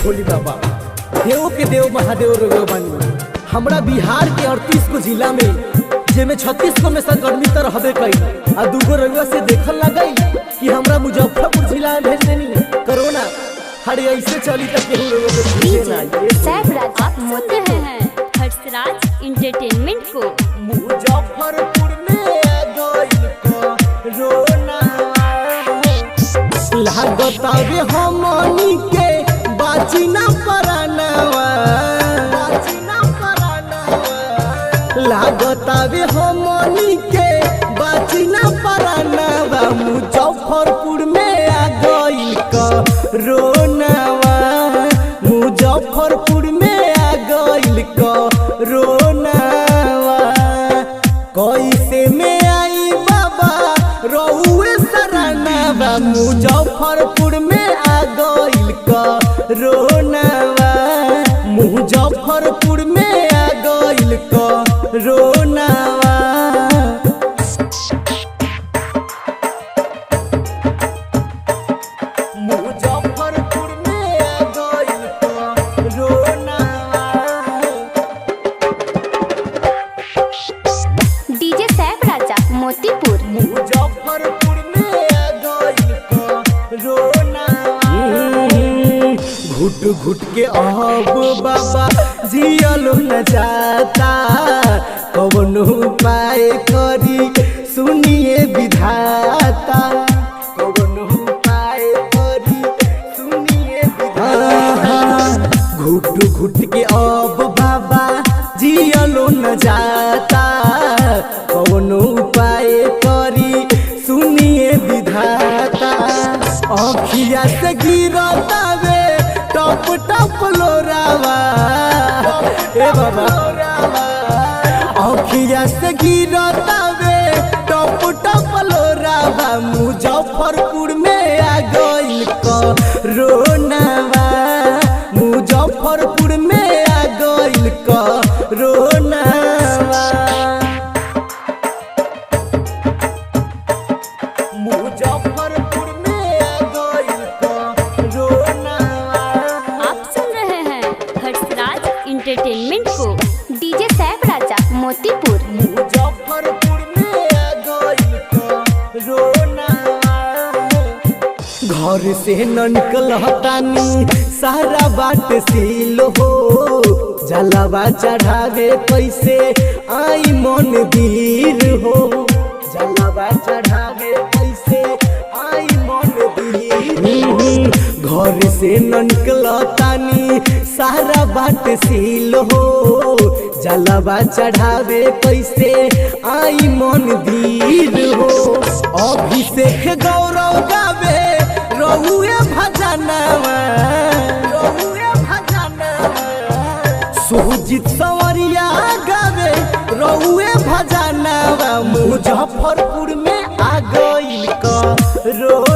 भोली बाबा देव के देव महादेव रोग बानी। हमरा बिहार के 38 को जिला में जेमे 36 को में संगठनी तो रहबे कई आ दूगो रउआ से देखल लगई कि हमरा मुजफ्फरपुर जिला में भेज देनी कोरोना हड़े ऐसे चली तक केहू रउआ के भेजे ना। सैफराज आप मोते हैं हर्षराज एंटरटेनमेंट को मुजफ्फरपुर में गइल कोरोना लागतावे हमनी के बाची ना परानवा लागतावे हमनी के बाची ना परानवा मुजफ्फरपुर में आ गइल कोरोनावा मुजफ्फरपुर में आ गइल कोरोनावा कैसे में आई बाबा रउए सरानावा मुजफ्फरपुर में आ गइल कोरोनावा मुजफ्फरपुर में आ गइल कोरोनावा मुजफ्फरपुर में आ गइल कोरोनावा। डीजे सैफराज आप मोतीपुर मुजफ्फरपुर में आ गइल कोरोनावा। घुट घुट के अब बाबा जियल न जाता कौन उपाय करी सुनिए विधाता कौन उपाय करी सुनिए विधाता। घुट घुट के अब बाबा जियल न जाता कौन उपाय करी सुनिए विधाता। अखिया से गिरता वे टप टप लोरावा ए बाबा अखिया से गिरता वे टप टप लोरावा मुजफ्फरपुर में आ गइल कोरोनावा मुजफ्फरपुर में आ गइल कोरोनावा मुजफ्फरपुर में आ गइल कोरोनावा। आप सुन रहे हैं हर्षराज एंटरटेनमेंट को डीजे सैफराज आप मोतीपुर मुजफ्फरपुर में आ गइल कोरोनावा। घर से न निकलतानी सारा बाट सील हो जलवा चढ़ावे कैसे आई मंदिर हो जलवा चढ़ावे कैसे आई मंदिर। घर से न निकलतानी सारा बाट सील हो जलवा चढ़ावे कैसे आई मंदिर हो। अभिषेक गौरव गावे रहुए भजनवा सुजीत संवरिया गावे रहुए भजनवा मुजफ्फरपुर में आ गइल कोरोना।